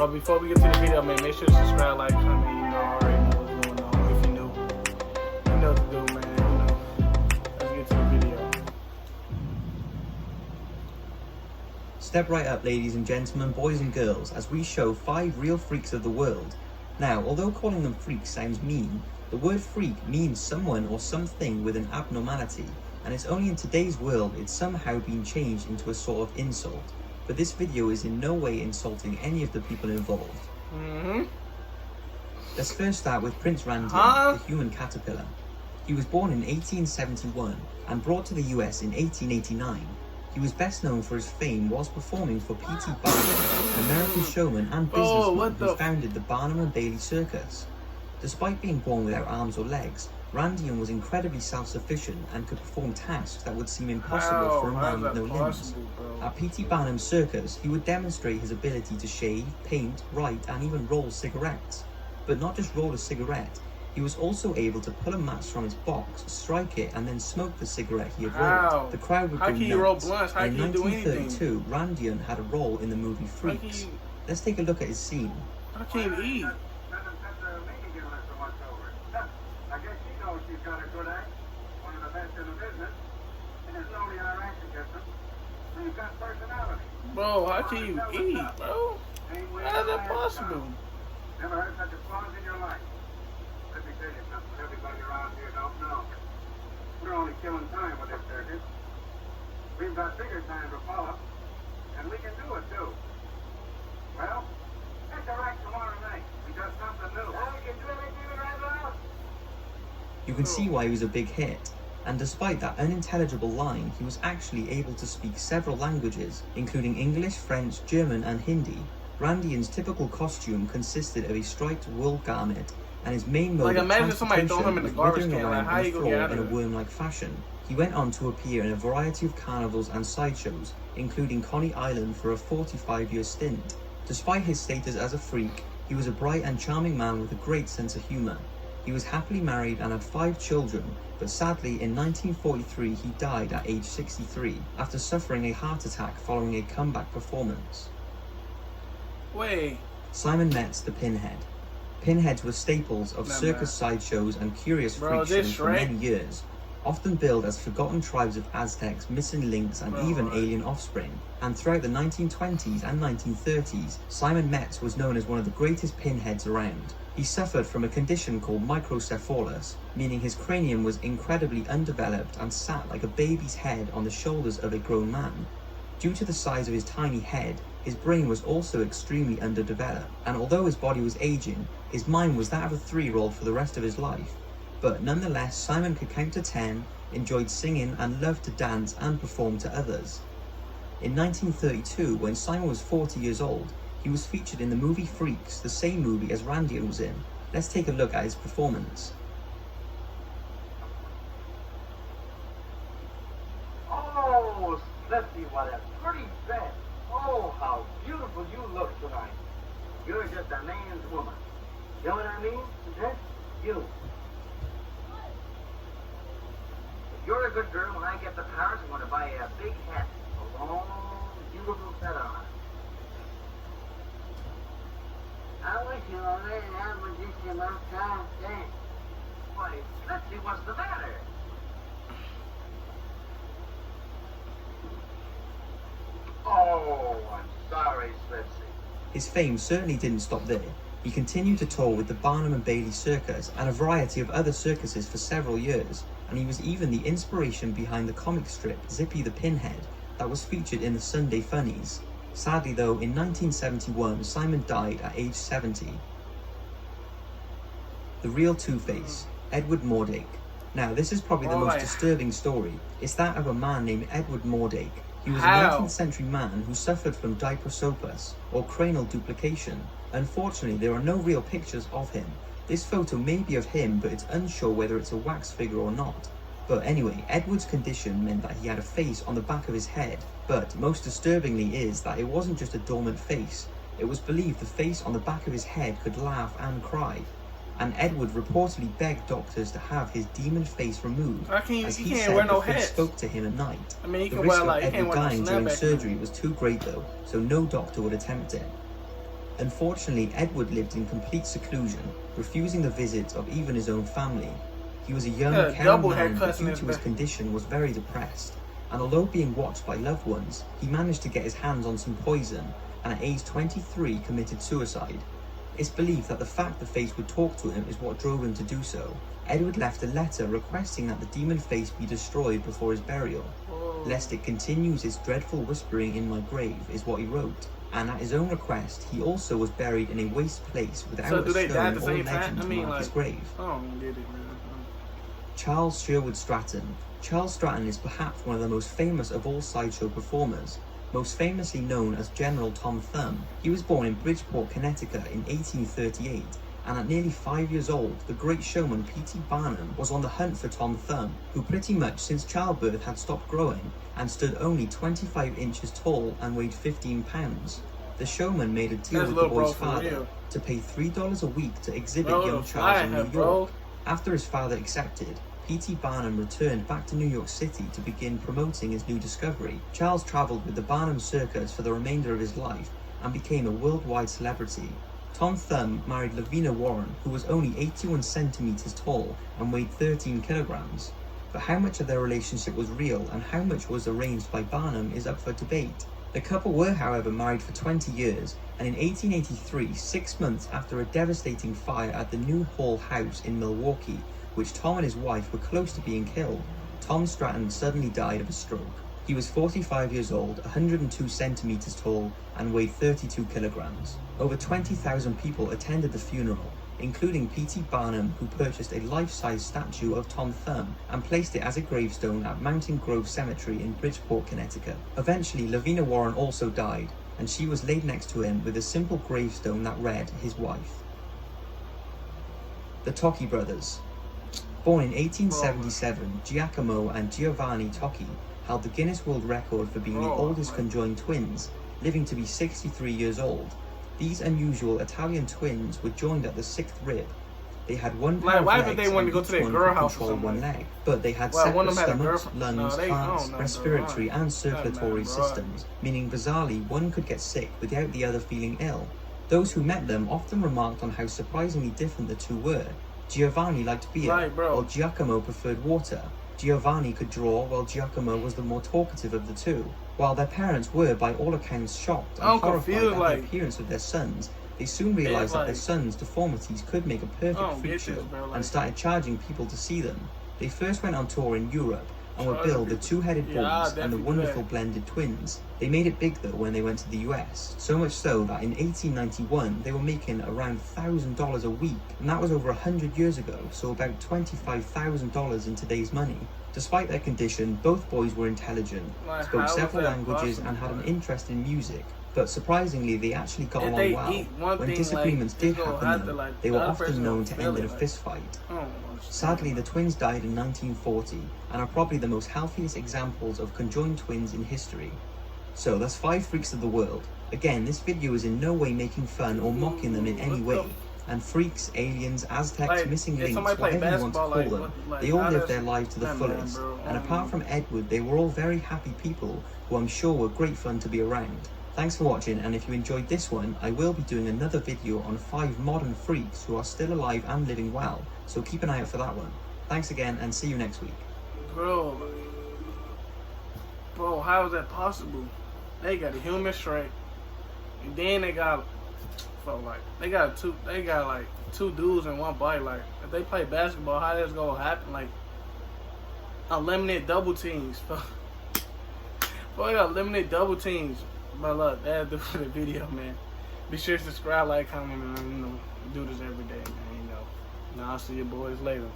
But before we get to the video, man, make sure to subscribe, like, comment, you know, already know what's going on. If you're new, you know what to do, man, you know. Let's get to the video. Step right up, ladies and gentlemen, boys and girls, as we show 5 real freaks of the world. Now, although calling them freaks sounds mean, the word freak means someone or something with an abnormality, and it's only in today's world it's somehow been changed into a sort of insult. But this video is in no way insulting any of the people involved. Let's first start with Prince Randian, the human caterpillar. He was born in 1871 and brought to the US in 1889. He was best known for his fame whilst performing for P.T. Barnum, an American showman and businessman who founded the Barnum and Bailey Circus. Despite being born without arms or legs, Randian was incredibly self-sufficient and could perform tasks that would seem impossible for a man with no limbs. At P.T. Barnum's circus, he would demonstrate his ability to shave, paint, write, and even roll cigarettes. But not just roll a cigarette, he was also able to pull a match from his box, strike it, and then smoke the cigarette he had rolled. The crowd would go nuts. In 1932, Randian had a role in the movie Freaks. Let's take a look at his scene. I can't eat. I guess she knows she's got a good act, one of the best in the business. It isn't only our act that gets them. We've got personality. Bro, how can you eat, bro? How is that possible? Never heard such applause in your life. Let me tell you something everybody around here don't know. We're only killing time with this circus. We've got bigger time to follow, and we can do it too. Well, that's our act tomorrow night. We got something new. Now we can do anything right now. You can see why he was a big hit, and despite that unintelligible line, he was actually able to speak several languages, including English, French, German, and Hindi. Randian's typical costume consisted of a striped wool garment, and his main mode of transportation was withering around on the floor in a worm-like fashion. He went on to appear in a variety of carnivals and sideshows, including Coney Island for a 45-year stint. Despite his status as a freak, he was a bright and charming man with a great sense of humour. He was happily married and had 5 children, but sadly in 1943 he died at age 63 after suffering a heart attack following a comeback performance. Simon Metz the Pinhead. Pinheads were staples of circus sideshows and curious freak shows for many years, often billed as forgotten tribes of Aztecs, missing links, and even alien offspring. And throughout the 1920s and 1930s, Simon Metz was known as one of the greatest pinheads around. He suffered from a condition called microcephalus, meaning his cranium was incredibly undeveloped and sat like a baby's head on the shoulders of a grown man. Due to the size of his tiny head, his brain was also extremely underdeveloped, and although his body was aging, his mind was that of a 3-year-old for the rest of his life. But nonetheless, Simon could count to 10, enjoyed singing, and loved to dance and perform to others. In 1932, when Simon was 40 years old, he was featured in the movie Freaks, the same movie as Randian was in. Let's take a look at his performance. Oh, Slippy, what a pretty dress. Oh, how beautiful you look tonight. You're just a man's woman. You know what I mean? Just you. If you're a good girl, when I get to Paris, I'm going to buy you a big hat. A long, beautiful feather on it. I wish you already had with this in my time dance. Why, Slippy, what's the matter? Oh, I'm sorry, Slipsy. His fame certainly didn't stop there. He continued to tour with the Barnum and Bailey Circus and a variety of other circuses for several years, and he was even the inspiration behind the comic strip Zippy the Pinhead that was featured in the Sunday Funnies. Sadly though, in 1971, Simon died at age 70. The real Two-Face, Edward Mordache. Now this is probably the most disturbing story. It's that of a man named Edward Mordache. He was a 19th century man who suffered from diprosopus, or cranial duplication. Unfortunately, there are no real pictures of him. This photo may be of him, but it's unsure whether it's a wax figure or not. But anyway, Edward's condition meant that he had a face on the back of his head. But most disturbingly is that it wasn't just a dormant face. It was believed the face on the back of his head could laugh and cry. And Edward reportedly begged doctors to have his demon face removed, as he said the face spoke to him at night. The risk of Edward dying during surgery was too great though, so no doctor would attempt it. Unfortunately, Edward lived in complete seclusion, refusing the visits of even his own family. He was a young, caring man, but due to his condition was very depressed, and although being watched by loved ones, he managed to get his hands on some poison, and at age 23 committed suicide. It's believed that the fact the face would talk to him is what drove him to do so. Edward left a letter requesting that the demon face be destroyed before his burial. "Lest it continues its dreadful whispering in my grave," is what he wrote. And at his own request, he also was buried in a waste place without a stone or legend to mark his grave. Charles Sherwood Stratton. Charles Stratton is perhaps one of the most famous of all sideshow performers, most famously known as General Tom Thumb. He was born in Bridgeport, Connecticut in 1838, and at nearly 5 years old, the great showman P.T. Barnum was on the hunt for Tom Thumb, who pretty much since childbirth had stopped growing and stood only 25 inches tall and weighed 15 pounds. The showman made a deal with the boy's father to pay $3 a week to exhibit young Charles in New York. After his father accepted, P.T. Barnum returned back to New York City to begin promoting his new discovery. Charles traveled with the Barnum Circus for the remainder of his life and became a worldwide celebrity. Tom Thumb married Lavina Warren, who was only 81 centimeters tall and weighed 13 kilograms. But how much of their relationship was real and how much was arranged by Barnum is up for debate. The couple were, however, married for 20 years, and in 1883, 6 months after a devastating fire at the New Hall House in Milwaukee, which Tom and his wife were close to being killed, Tom Stratton suddenly died of a stroke. He was 45 years old, 102 centimeters tall, and weighed 32 kilograms. Over 20,000 people attended the funeral, including P.T. Barnum, who purchased a life-size statue of Tom Thumb and placed it as a gravestone at Mountain Grove Cemetery in Bridgeport, Connecticut. Eventually, Lavina Warren also died, and she was laid next to him with a simple gravestone that read, "His wife." The Tocchi brothers. Born in 1877, Giacomo and Giovanni Tocchi held the Guinness World Record for being the oldest conjoined twins, living to be 63 years old. These unusual Italian twins were joined at the 6th rib. They had one pair of legs and each one could control one leg, but they had separate stomachs, lungs, hearts, respiratory and circulatory systems, meaning bizarrely one could get sick without the other feeling ill. Those who met them often remarked on how surprisingly different the two were. Giovanni liked beer, while Giacomo preferred water. Giovanni could draw, while Giacomo was the more talkative of the two. While their parents were, by all accounts, shocked and horrified at the appearance of their sons, they soon realized that their sons' deformities could make a perfect freak show and started charging people to see them. They first went on tour in Europe and were billed the Two-Headed Boys and the Wonderful Blended Twins. They made it big though when they went to the US, so much so that in 1891 they were making around $1,000 a week, and that was over 100 years ago, so about $25,000 in today's money. Despite their condition, both boys were intelligent, spoke several languages and had an interest in music. But surprisingly, they actually got along well. When disagreements did happen though, they were often known to end in a fist fight. Sadly, the twins died in 1940 and are probably the most healthiest examples of conjoined twins in history. So that's 5 freaks of the world. Again, this video is in no way making fun or mocking them in any way. And freaks, aliens, Aztecs, missing links, whatever you want to call them, they all lived their lives to the fullest. And apart from Edward, they were all very happy people who I'm sure were great fun to be around. Thanks for watching, and if you enjoyed this one, I will be doing another video on 5 modern freaks who are still alive and living well, so keep an eye out for that one. Thanks again, and see you next week. Bro, how is that possible? They got a human straight, and then they got like two dudes in one body. Like, if they play basketball, how that's gonna happen? Like, unlimited double teams. Boy, got limited double teams. But look, that'll do for the video, man. Be sure to subscribe, like, comment, man. You know, do this every day, man. You know. Now I'll see you boys later.